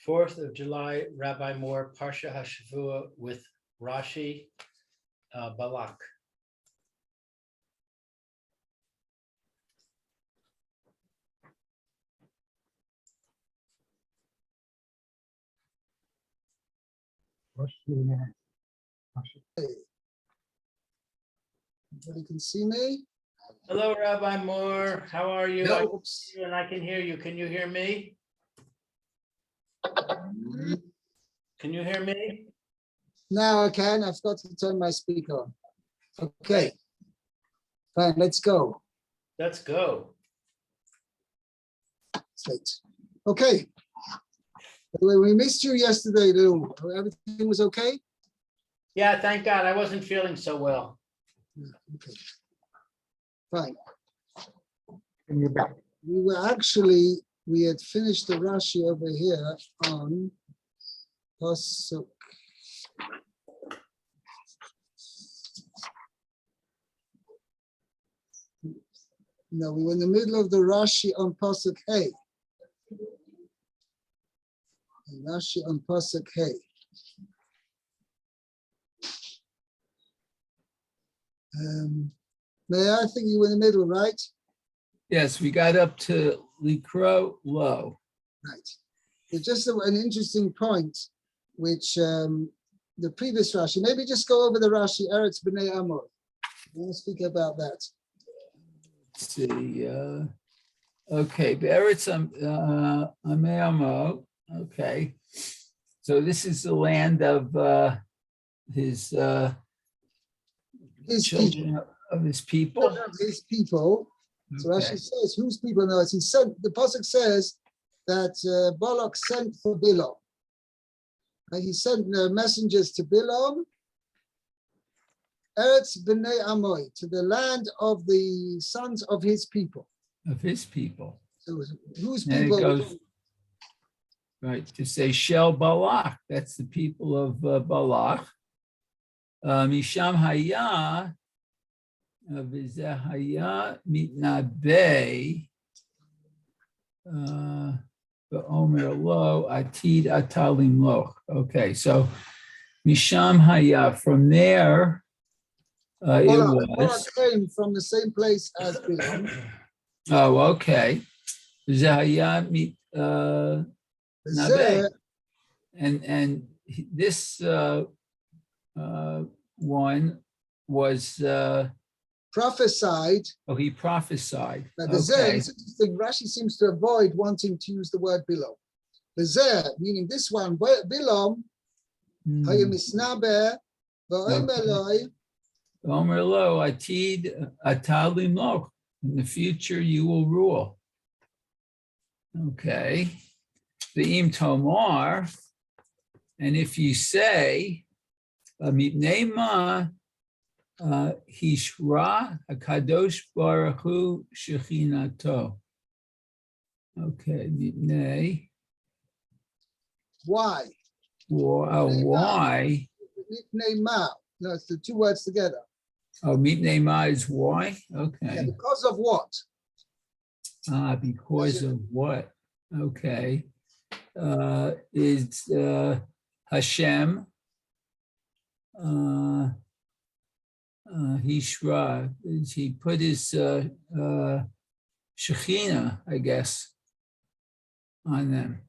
4th of July, Rabbi Moore, Parsha Hashavua with Rashi, Balak. Everybody can see me? Hello, Rabbi Moore. How are you? I can Oops. see you and I can hear you. Can you hear me? Can you hear me? Now I can. I've got to turn my speaker on. Okay. Fine, let's go. Let's go. Straight. Okay. By the way, we missed you yesterday, Lou. Everything was okay? Yeah, thank God. I wasn't feeling so well. Okay. Fine. And you're back. We had finished the Rashi over here on Pasuk. No, we were in the middle of the Rashi on Pasuk Hey. Rashi on Pasuk Hey. I think you were in the middle, right? Yes, we got up to Likro low. Right. It's just an interesting point, which the previous Rashi, maybe just go over the Rashi, Eretz B'nai Amor. I want to speak about that. Let's see. Okay, Eretz Amor. Okay. So this is the land of his children, of his people. His people. So Rashi says, whose people? No, he sent. The pasuk says that Balak sent for Bilam. And he sent messengers to Bilam, Eretz B'nai Amoy, to the land of the sons of his people. Of his people. So whose And people? it goes right to say Shel Balak. That's the people of Balak. Misham Haya. V'zehaya mitnabei v'omer lo atid atalim loch. Okay, so Misham Haya, from there it was. Came from the same place as Bilam. Oh, okay. V'zehaya mitnabei, and this one was. Prophesied. Oh, he prophesied. Now, the Okay. it's interesting. Rashi seems to avoid wanting to use the word Bilam. The Zeh, meaning this one, Bilam, Hayamisnaber, Va'omeloi. Omer lo atid atalim lo. In the future, you will rule. Okay. The im tomar, and if you say, mitnei ma. Hishra Hakadosh Baruch Hu Shechinato. Okay, Mitnei. Why? Why? Mitnei ma. No, it's the two words together. Oh, Mitnei ma is why? Okay. Yeah, because of what? Because of what? Okay. It's Hashem. Hishra, he put his Shekhinah, I guess, on them.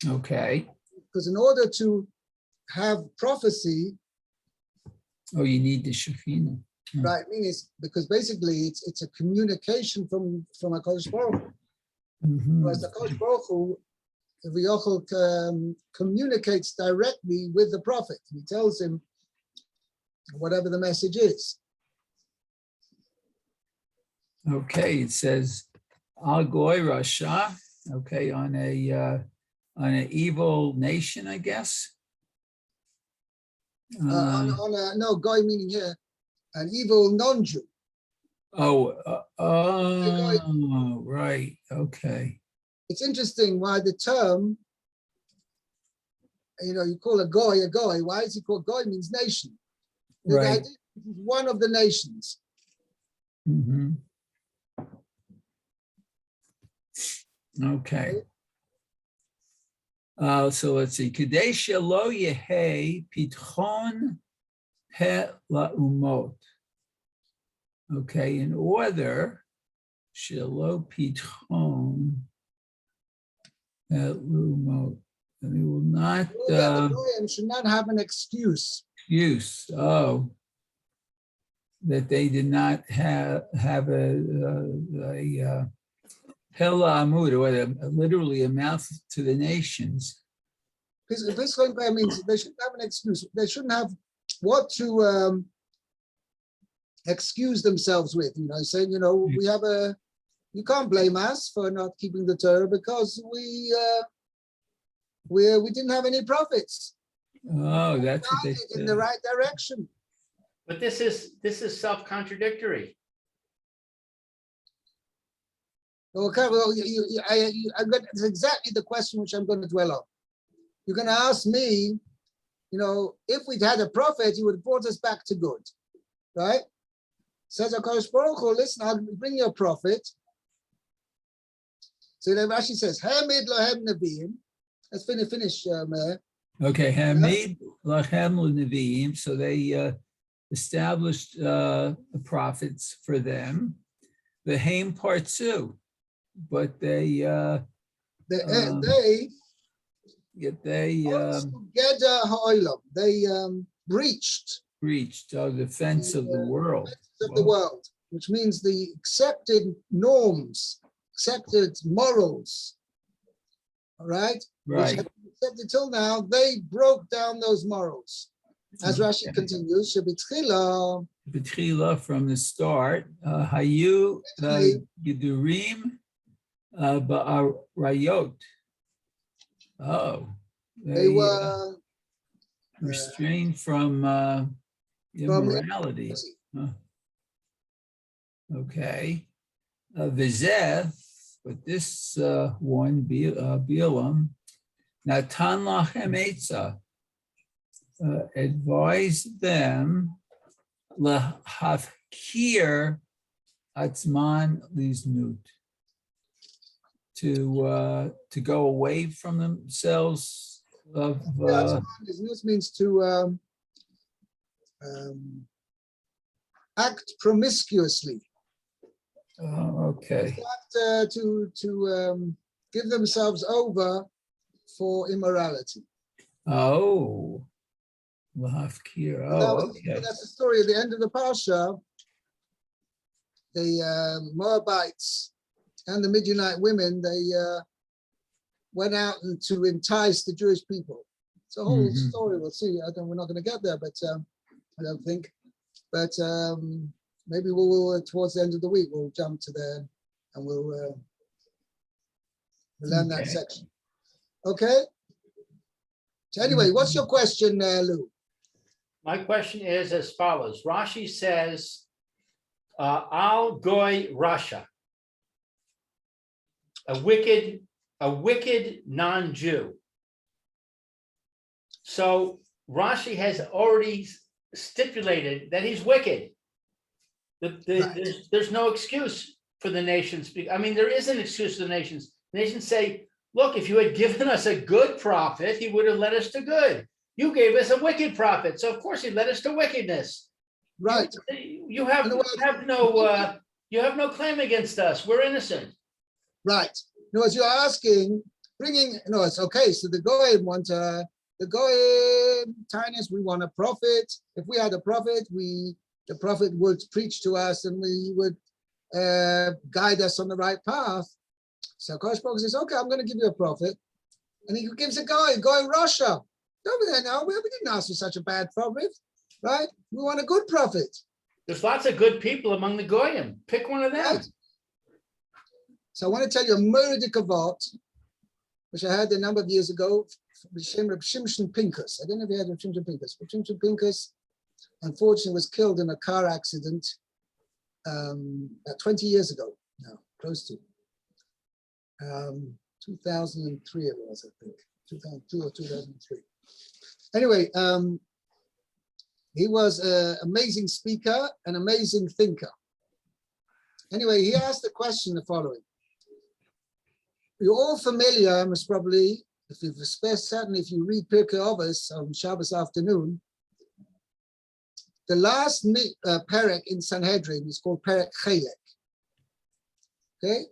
Okay. Because in order to have prophecy, oh, you need the Shekhinah. right? I mean, it's because basically it's a communication from HaKadosh Baruch Hu. Whereas the HaKadosh Baruch Hu, Yochel communicates directly with the prophet. He tells him whatever the message is. Okay, it says Al Goy Rasha. Okay, on an evil nation, I guess. No, Goy meaning here an evil non-Jew. Right. Okay. It's interesting why the term, you call a Goy. Why is he called Goy? Means nation. Right. One of the nations. Okay. So let's see. Kadesh lo yehe pitchon pe laumot. Okay, in order, shelo pitchon pe laumot. And we will not The Goyim should not have an excuse. use. Oh, that they did not have a Hela Amud, or literally a mouth to the nations. This means they shouldn't have an excuse. They shouldn't have what to excuse themselves with. Saying, we have you can't blame us for not keeping the Torah because we didn't have any profits. Oh, that's what they in the right direction. But this is self-contradictory. Okay, well, it's exactly the question which I'm going to dwell on. You're going to ask me, if we'd had a prophet, he would have brought us back to good, right? Says HaKadosh Baruch Hu, listen, I'll bring you a prophet. So then Rashi says, Hamid lohem neviim. Let's finish, Meir. Okay, Hamid lachem l'neviim. So they established the prophets for them. The Haim partu, but they breached the fence of the world. Which means the accepted norms, accepted morals. All right? Right. Which have been accepted till now, they broke down those morals. As Rashi continues, Betchila from the start, Hayu Yidurim Ba'arayot. Oh, they were restrained from immorality. Okay. Vizeth, but this one, Balaam, Natan lachem etza, advised them lahafkir atzman liznut, to go away from themselves of. Liznut means to act promiscuously. Okay. To give themselves over for immorality. Oh, lahafkir. Oh, okay. That's the story at the end of the Parsha. The Moabites and the Midianite women, they went out to entice the Jewish people. It's a whole story. We'll see. We're not going to get there, but I don't think. But maybe we'll towards the end of the week we'll jump to there and we'll learn that section. Okay. So anyway, what's your question, Lou? My question is as follows. Rashi says, Al Goy Rasha, a wicked non-Jew. So Rashi has already stipulated that he's wicked. There's no excuse for the nations. I mean, there is an excuse for the nations. The nations say, look, if you had given us a good prophet, he would have led us to good. You gave us a wicked prophet, so of course he led us to wickedness. Right. You have no claim against us. We're innocent. Right. No, as you're asking, it's okay. So the Goyim want the Goyim Tinus, we want a prophet. If we had a prophet, the prophet would preach to us and we would guide us on the right path. So Kosh Baruch says, okay, I'm going to give you a prophet. And he gives a guy Russia. Over there now, we didn't ask for such a bad prophet, right? We want a good prophet. There's lots of good people among the Goyim. Pick one of them. Right. So I want to tell you a Murder Kavot, which I heard a number of years ago, Shimshon Pinkus. I don't know if you heard of Shimshon Pinkus, but Shimshon Pinkus, unfortunately, was killed in a car accident about 20 years ago now, close to. 2003 it was, I think, 2002 or 2003. Anyway, he was an amazing speaker, an amazing thinker. Anyway, he asked the question the following. You're all familiar, most probably, certainly if you read Pirkei Avos on Shabbos afternoon, the last perek in Sanhedrin is called Perek Chelek. Okay,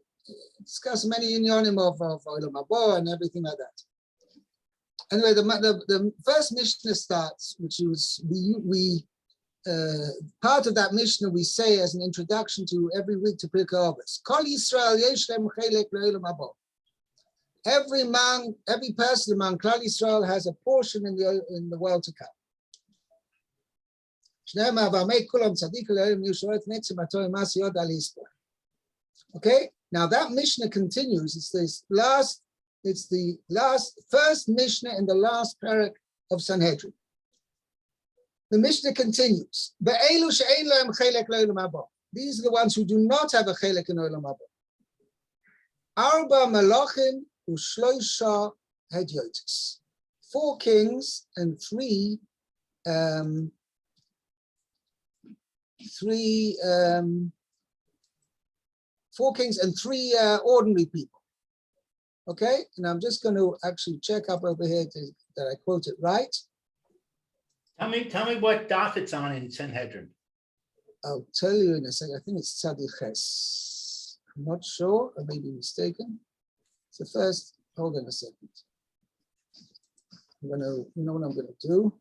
discuss many inyanim of Olam Haba and everything like that. Anyway, the first Mishnah starts, which was part of that Mishnah we say as an introduction to every week to Pirkei Avos. Kol Yisrael yesh lehem chelek le'olam haba. Every person among Klal Yisrael has a portion in the world to come. Okay, now that Mishnah continues. It's the first Mishnah in the last parak of Sanhedrin. The Mishnah continues. These are the ones who do not have a chelek in Olam Haba. Arba malachim u'shloisha hedyotis. 4 kings and 3 ordinary people. Okay, and I'm just going to actually check up over here that I quote it right. Tell me what daf it's on in Sanhedrin. I'll tell you in a second. I think it's Tzadi Ches. I'm not sure. I may be mistaken. It's the first. Hold on a second. You know what I'm going to do?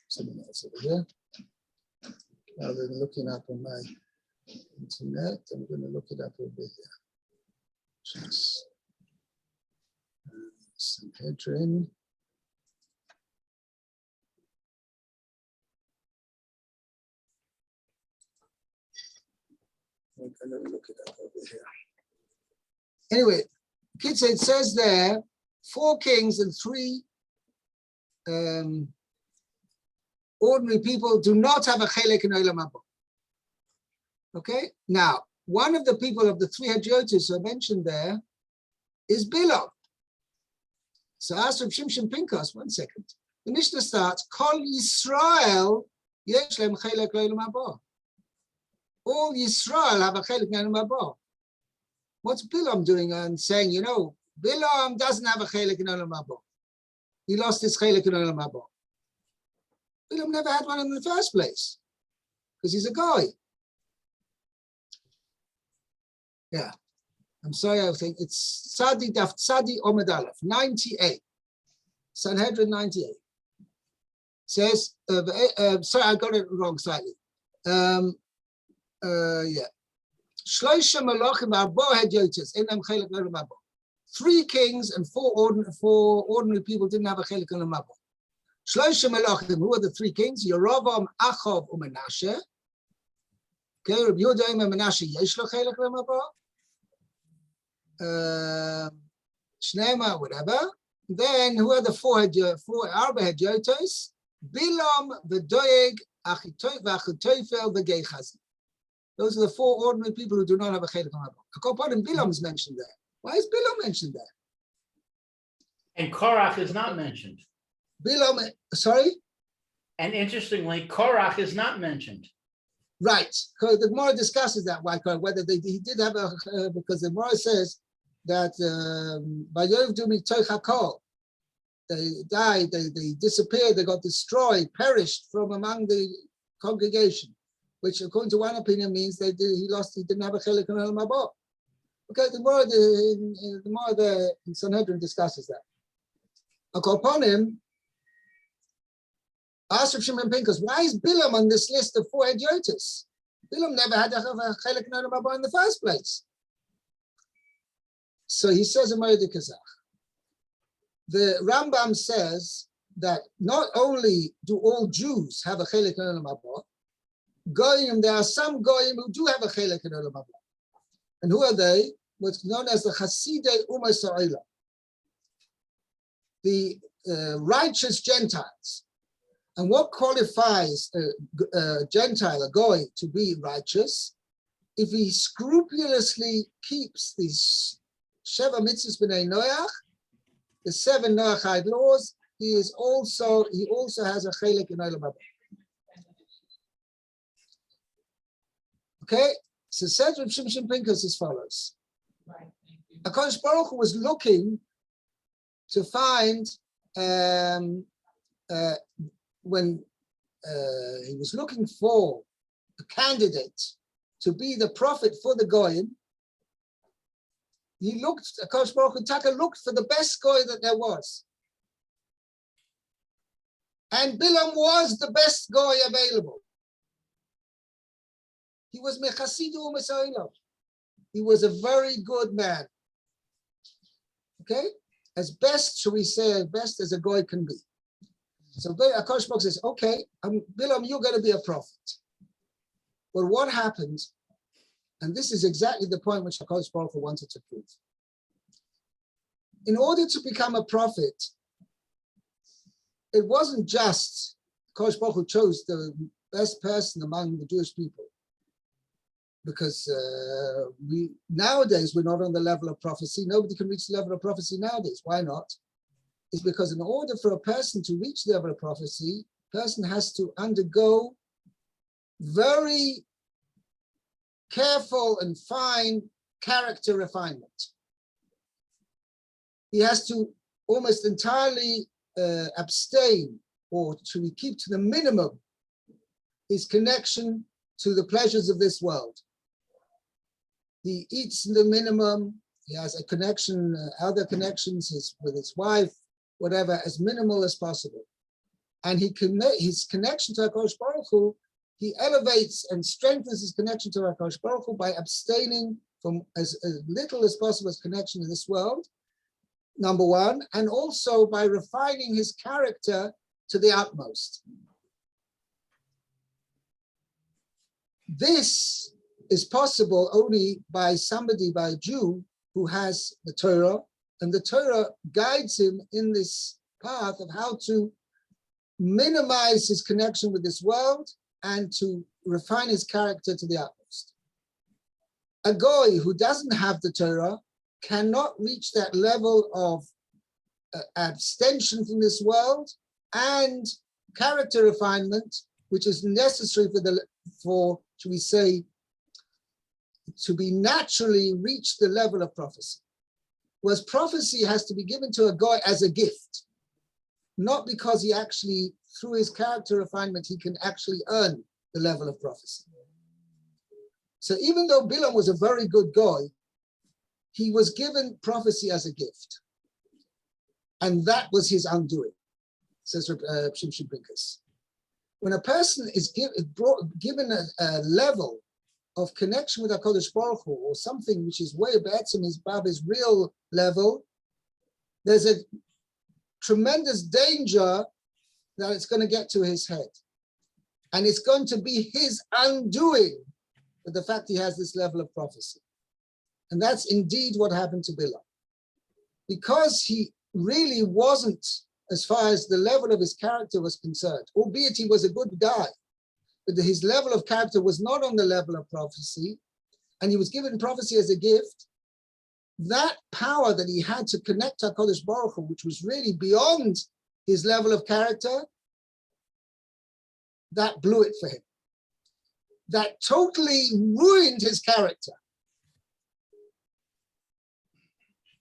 Something else over here. Rather than looking up on my internet, I'm going to look it up over here. Just Sanhedrin. I'm going to look it up over here. Anyway, kids, it says there 4 kings and 3 ordinary people do not have a chelek in Olam Haba. Okay, now one of the people of the 3 Hadyotis who are mentioned there is Balak. So ask Reb Shimshon Pinkas, 1 second. The Mishnah starts, Kol Yisrael yesh lehem chelek Olam Haba. All Yisrael have a chelek in Olam Haba. What's Bilam doing and saying, Bilam doesn't have a chelek in Olam Haba. He lost his chelek in Olam Haba. Bilam never had one in the first place because he's a guy. Yeah, I'm sorry, I think it's Tzadi Daf Tzadi Omed Aleph, 98. Sanhedrin 98. Says, sorry, I got it wrong slightly. Shloisha malachim arba hedyotis enam chelek l'olam haba. 3 kings and 4 ordinary people didn't have a chelek l'olam haba. Shloisha malachim, who are the 3 kings? Yerovam, Achav, Menashe. Okay, Rabbi Yehuda and Menashe yesh lo chelek l'olam haba. Shnema, whatever. Then who are the 4 arba hedyotis? Bilam, V'doeg, Achitophel, V'geichazi. Those are the 4 ordinary people who do not have a chelek l'olam haba. Bilam is mentioned there. Why is Bilam mentioned there? And Korach is not mentioned. Bilam, sorry? And interestingly, Korach is not mentioned. Right. The Gemara discusses that, whether he did have because the Gemara says that they died, they disappeared, they got destroyed, perished from among the congregation, which according to one opinion means he didn't have a chelek in Olam Haba. Okay, the Gemara in Sanhedrin discusses that. Upon him, asked Reb Shimon Pinkas, why is Bilam on this list of 4 Hedyotis? Bilam never had a chelek in Olam Haba in the first place. So he says in Moed Kazach, the Rambam says that not only do all Jews have a chelek in Olam Haba, Goyim, there are some Goyim who do have a chelek in Olam Haba. And who are they? What's known as the Hasidei Umma Sa'ila, the righteous Gentiles. And what qualifies a Gentile, a Goy, to be righteous? If he scrupulously keeps these Sheva Mitzvahs B'nai Noach, the 7 Noachide laws, he also has a chelek in Olam Haba. Okay, so says Reb Shimshon Pinkas as follows. HaKadosh Baruch Hu was looking to find when he was looking for a candidate to be the prophet for the Goyim, he looked, Akash Baruch Hu Taka looked for the best Goy that there was. And Bilam was the best Goy available. He was Mechasidu U'Mesa'ilo. He was a very good man. Okay? As best, shall we say, as best as a Goy can be. So Akash Baruch says, okay, Bilam, you're going to be a prophet. But what happened, and this is exactly the point which Akash Baruch Hu wanted to prove. In order to become a prophet, it wasn't just Akash Baruch Hu chose the best person among the Jewish people. Because nowadays we're not on the level of prophecy. Nobody can reach the level of prophecy nowadays. Why not? It's because in order for a person to reach the level of prophecy, a person has to undergo very careful and fine character refinement. He has to almost entirely abstain, or to keep to the minimum, his connection to the pleasures of this world. He eats the minimum. He has a connection, other connections with his wife, whatever, as minimal as possible. And his connection to HaKadosh Baruch Hu, he elevates and strengthens his connection to HaKadosh Baruch Hu by abstaining from as little as possible as connection in this world, number one, and also by refining his character to the utmost. This is possible only by somebody, by a Jew who has the Torah, and the Torah guides him in this path of how to minimize his connection with this world and to refine his character to the utmost. A Goy who doesn't have the Torah cannot reach that level of abstention from this world and character refinement, which is necessary for, should we say, to be naturally reach the level of prophecy. Whereas prophecy has to be given to a Goy as a gift, not because he actually, through his character refinement, he can actually earn the level of prophecy. So even though Bilam was a very good Goy, he was given prophecy as a gift. And that was his undoing, says Shimshon Pinkus. When a person is given a level of connection with HaKadosh Baruch Hu, or something which is way betzim his Baba's real level, there's a tremendous danger that it's going to get to his head. And it's going to be his undoing for the fact he has this level of prophecy. And that's indeed what happened to Bilam. Because he really wasn't, as far as the level of his character was concerned, albeit he was a good guy, but his level of character was not on the level of prophecy, and he was given prophecy as a gift. That power that he had to connect to HaKadosh Baruch Hu, which was really beyond his level of character, that blew it for him. That totally ruined his character.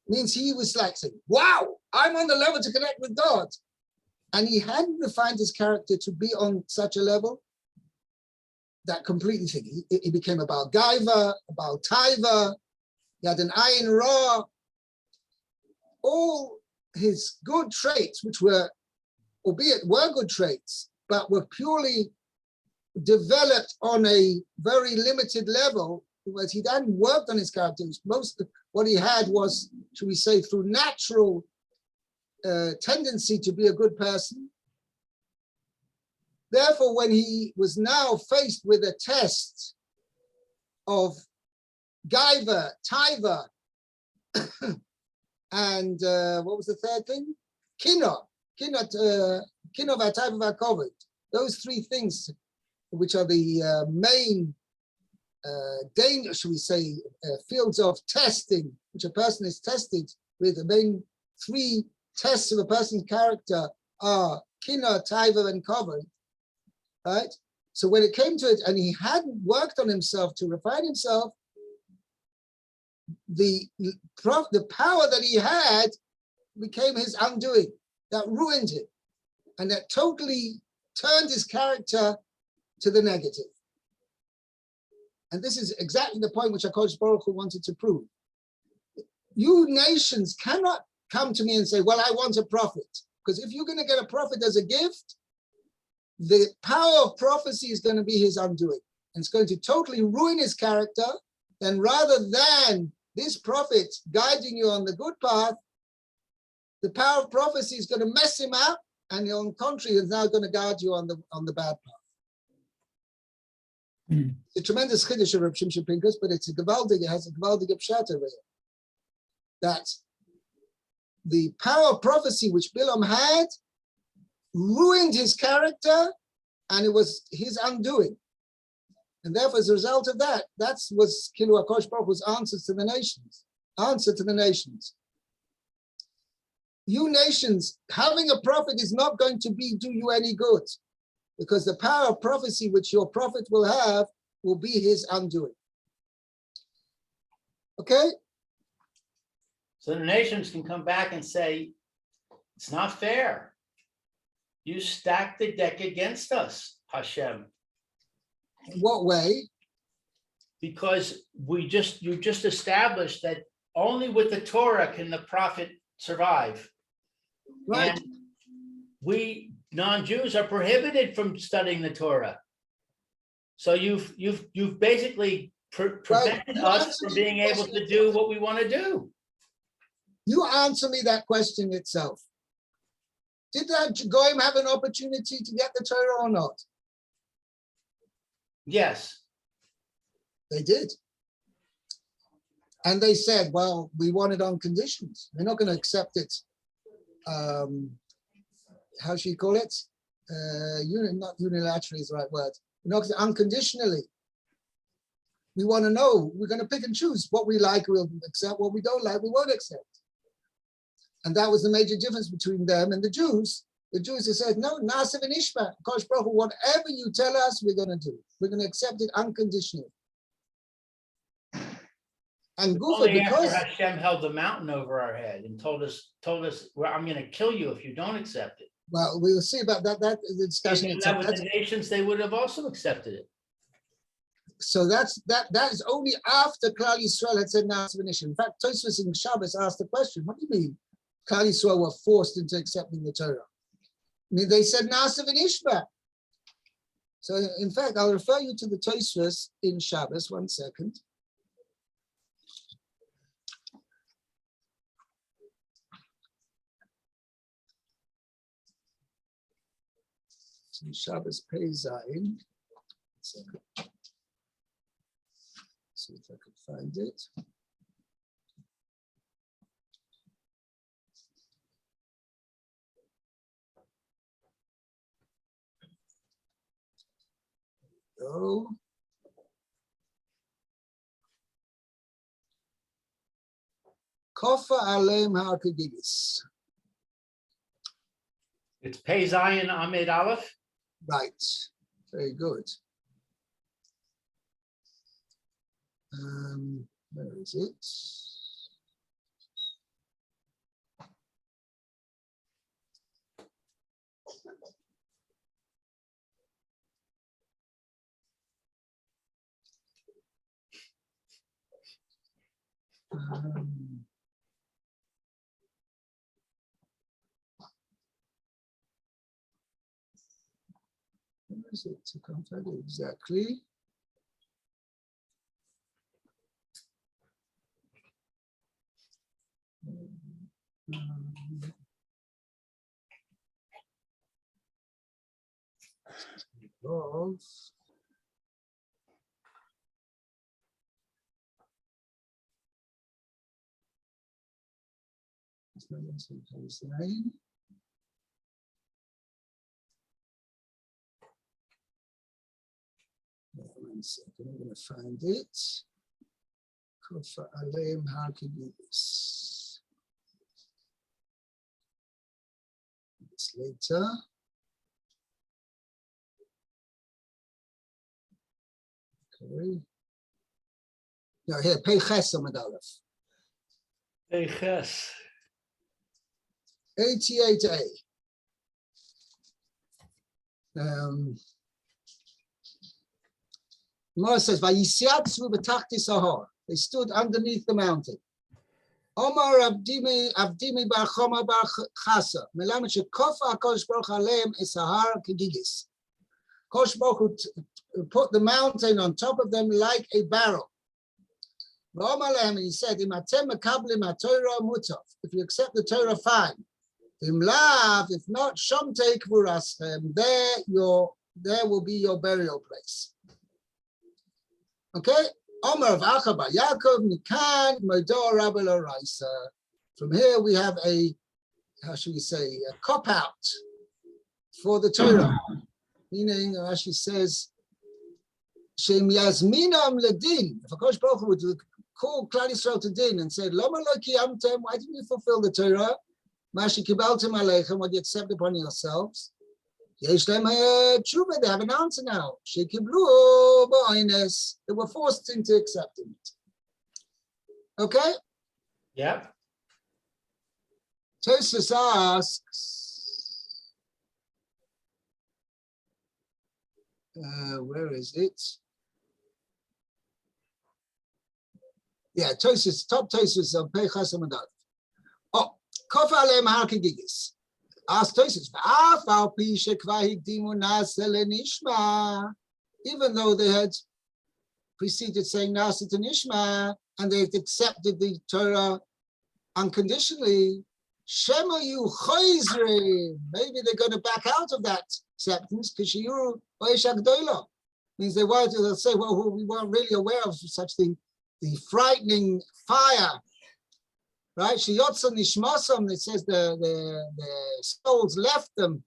Means he was like saying, wow, I'm on the level to connect with God. And he hadn't refined his character to be on such a level. That completely thing. He became about Gaiva, about Taiva. He had an Ayin Ra. All his good traits, which were, albeit were good traits, but were purely developed on a very limited level, because he hadn't worked on his character. Most of what he had was, should we say, through natural tendency to be a good person. Therefore, when he was now faced with a test of Gaiva, Taiva, and what was the third thing? Kino v'Taiva v'Kovod. Those three things, which are the main danger, should we say, fields of testing, which a person is tested with. The main three tests of a person's character are Kino, Taiva, and Kovod. Right? So when it came to it, and he hadn't worked on himself to refine himself, the power that he had became his undoing, that ruined him, and that totally turned his character to the negative. And this is exactly the point which HaKadosh Baruch Hu wanted to prove. You nations cannot come to me and say, well, I want a prophet. Because if you're going to get a prophet as a gift, the power of prophecy is going to be his undoing. And it's going to totally ruin his character. And rather than this prophet guiding you on the good path, the power of prophecy is going to mess him up. And on the contrary, is now going to guide you on the bad path. It's a tremendous chiddush of Reb Shimshon Pincus, but it has a gewaldige pshat over here. That the power of prophecy which Bilam had ruined his character, and it was his undoing. And therefore, as a result of that, that was Kilu HaKadosh Baruch Hu's answer to the nations. You nations, having a prophet is not going to do you any good, because the power of prophecy which your prophet will have will be his undoing. Okay? So the nations can come back and say, it's not fair. You stacked the deck against us, Hashem. In what way? Because you just established that only with the Torah can the prophet survive. Right. And we non-Jews are prohibited from studying the Torah. So you've basically prevented us from being able to do what we want to do. You answer me that question itself. Did that Goyim have an opportunity to get the Torah or not? Yes. They did. And they said, well, we want it on conditions. We're not going to accept it. How should you call it? Not unilaterally is the right word. We're not unconditionally. We want to know. We're going to pick and choose. What we like, we'll accept. What we don't like, we won't accept. And that was the major difference between them and the Jews. The Jews have said, no, Nasiv and Ishma, Kosh Baruch Hu, whatever you tell us, we're going to do. We're going to accept it unconditionally. And Gufa, Only because after Hashem held the mountain over our head and told us, well, I'm going to kill you if you don't accept it. well, we'll see about that. That is a discussion. If that with the nations, they would have also accepted it. So that is only after Klal Yisrael had said Nasiv and Ishma. In fact, Tosfos in Shabbos asked the question, what do you mean Klal Yisrael were forced into accepting the Torah? I mean, they said Nasiv and Ishma. So in fact, I'll refer you to the Tosfos in Shabbos. 1 second. So Shabbos Pei Zayin. See if I can find it. Go. Kofa Aleim HaKadigis. It's Pei Zayin Amid Aleph. Right. Very good. Where is it? Where is it? To come find it exactly. One second, I'm going to find it. Kofa Aleim HaKadigis. It's later. Okay. No, here, Pei Ches Amud Aleph. Pei Ches. 88a. Gemara says, "Vayisiatzu b'tachti sahar." They stood underneath the mountain. Omar Avdimi bar Choma bar Chasa. Melamed shekofa HaKadosh Baruch Aleim es sahar kegigis. Kosh Baruch put the mountain on top of them like a barrel. And he said, if you accept the Torah, fine. If not, there will be your burial place. Okay? From here we have a, how should we say, a cop-out for the Torah. Meaning, Rashi says, Shem Yazminam Ledin. If HaKadosh Baruch Hu would call Klal Yisrael to din and said, Lama lo kiyamtem, why didn't you fulfill the Torah? Mashi kibaltem aleichem, what you accept upon yourselves. Yesh lem tshuva, they have an answer now. Shekiblu ba'oines, they were forced into accepting it. Okay? Yeah. Tosfos asks, where is it? Yeah, Tosfos, top Tosfos of Peichas Amadot. Oh, Kofa Aleim Har Kegigis. Ask Tosfos, V'afal pi shekvar hikdimu nasa lenishma. Even though they had preceded saying nasa to nishma, and they had accepted the Torah unconditionally, Shema yu choizre. Maybe they're going to back out of that acceptance. Kishiyu oish agdoila. Means they wanted to say, well, we weren't really aware of such thing. The frightening fire, right? Sheyotza nishmasam, it says the souls left them.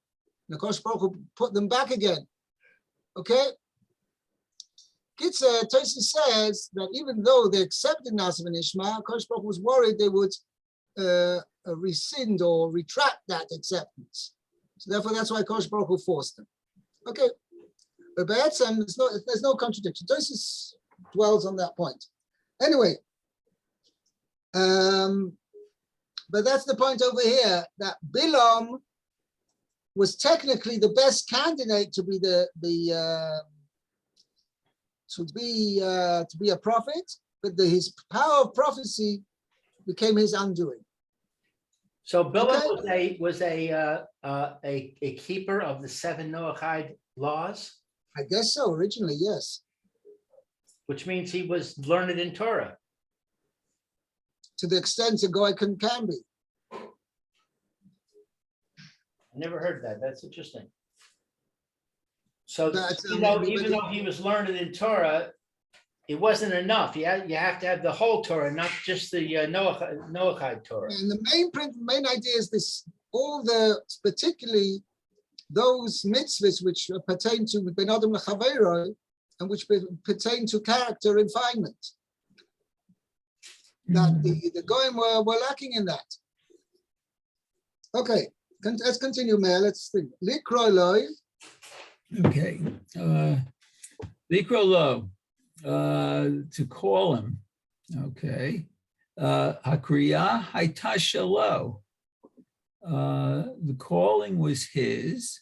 And HaKadosh Baruch Hu put them back again. Okay? Kitzur, Tosfos says that even though they accepted Nasa v'Nishma, HaKadosh Baruch Hu was worried they would rescind or retract that acceptance. So therefore, that's why HaKadosh Baruch Hu forced them. Okay? But there's no contradiction. Tosfos dwells on that point. Anyway, but that's the point over here, that Bilam was technically the best candidate to be to be a prophet, but his power of prophecy became his undoing. So Balak Okay. was a keeper of the 7 Noahide laws, I guess so, originally, yes. which means he was learned in Torah. To the extent a goy can be. I never heard that. That's interesting. So That's, even though he was learned in Torah, it wasn't enough. You have to have the whole Torah, not just the Noahide Torah. And the main idea is this: particularly those mitzvahs which pertain to ben adam l'chaveiro and which pertain to character refinement. That the goyim were lacking in that. Okay, let's continue, Meir. Let's think. Likro loy. Okay. Likro lo, to call him. Okay. Hakriya haita shelo. The calling was his.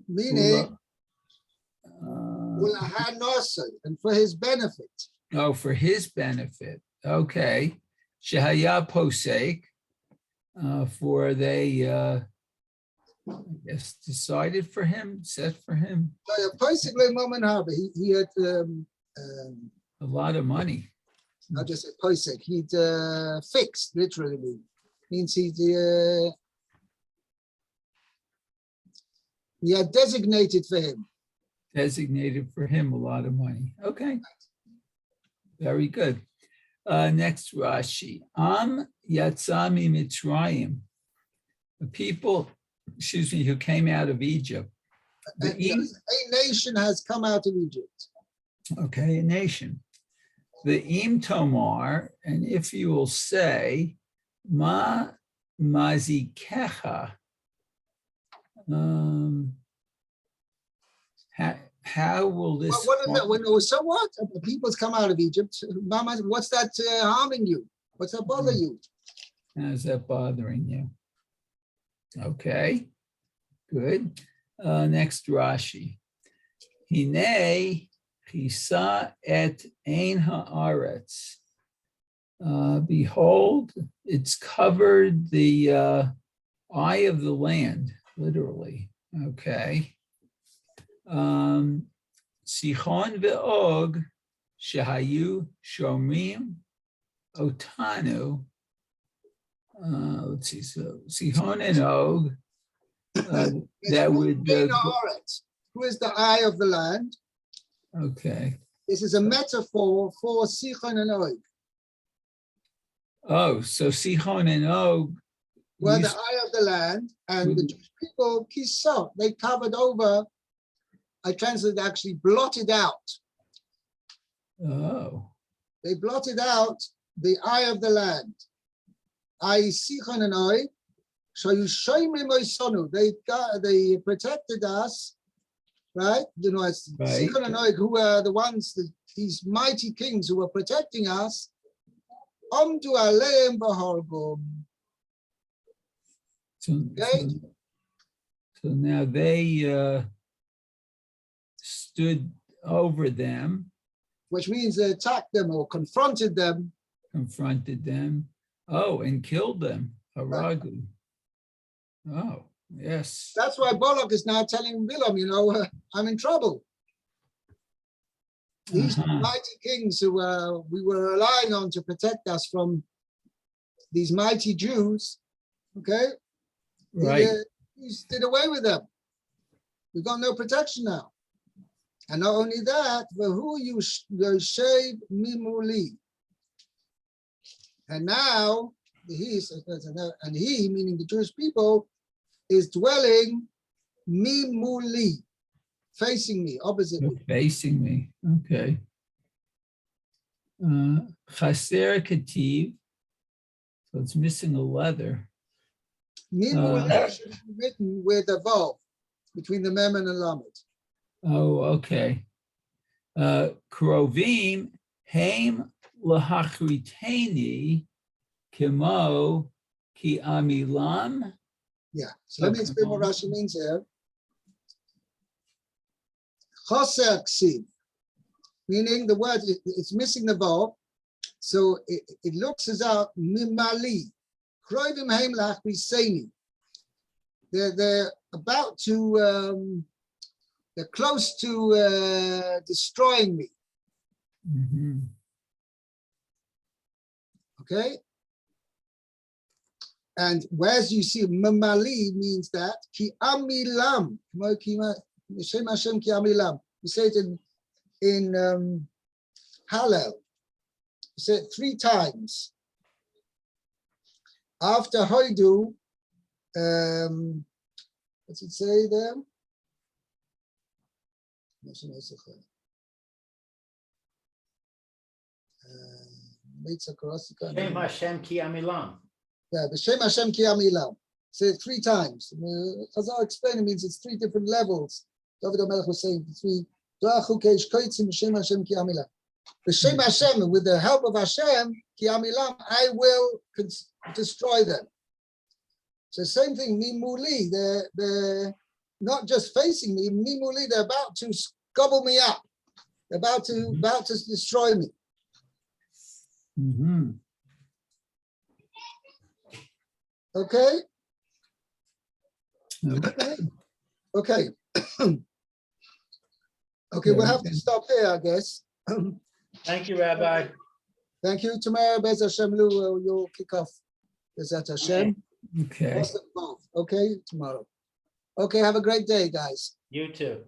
Meaning, and for his benefit. Oh, for his benefit. Okay. Shehaya posek, for they, I guess, decided for him, set for him. Basically, he had A lot of money. not just a posek. He'd fixed, literally, means he had designated for him. Designated for him a lot of money. Okay. Very good. Next Rashi. Am Yatzami Mitzrayim. The people, who came out of Egypt. A nation has come out of Egypt. Okay, a nation. The Im Tomar, and if you will say, Ma Mazikecha. How will this? What is that? So what? The people's come out of Egypt. What's that harming you? What's that bother you? How's that bothering you? Okay, good. Next Rashi. Hine chisa et ein haaretz. Behold, it's covered the eye of the land, literally. Okay. Sichon ve'og shehayu shomrim otanu. Let's see. So Sichon and Og. That would. Who is the eye of the land? Okay. This is a metaphor for Sichon and Og. Oh, so Sichon and Og Were the eye of the land, and the Jewish people, kisot, they covered over. I translated actually blotted out. Oh. They blotted out the eye of the land. I Sichon and Og. They protected us, right? You know, it's Right. Sichon and Og, who were the ones, these mighty kings who were protecting us. Omdu aleim b'hargum. Okay. So now they stood over them, Which means they attacked them or confronted them. confronted them, and killed them. Haragu. Oh, yes. That's why Balak is now telling Bilam, you know, I'm in trouble. These mighty kings who we were relying on to protect us from these mighty Jews, okay? Right. He did away with them. We've got no protection now. And not only that, Vahu Yoshev Mimuli. And now he, meaning the Jewish people, is dwelling Mimuli, facing me, opposite me. Facing me. Okay. Chaser Kativ. So it's missing a leather. Mimuli should be written with a vav between the mem and the lamed. Oh, okay. Krovim haim lahachriteni kimo ki amilam. Yeah, so let me explain what Rashi means here. Chaser ksiv, meaning the word, it's missing the vav, so it looks as out mimali. Krovim haim lahachriteni. They're about to, they're close to destroying me. Mm-hmm. Okay? And whereas you see mamali means that ki amilam, Shem Hashem ki amilam. You say it in Hallel. You say it 3 times. After Hoidu, what's it say there? Shem Hashem ki amilam. Yeah, the Shem Hashem ki amilam. Say it 3 times. Chazal explained it means it's 3 different levels. David HaMelech was saying 3. Shem Hashem ki amilam. The Shem Hashem, with the help of Hashem ki amilam, I will destroy them. So same thing, mimuli. They're not just facing me. Mimuli, they're about to gobble me up. They're about to destroy me. Mm-hmm. Okay. Okay. Okay. Okay, we'll have to stop here, I guess. Thank you, Rabbi. Thank you. Tomorrow, Bez Hashem, you'll kick off. Bezat Hashem. Okay. Okay, tomorrow. Okay, have a great day, guys. You too.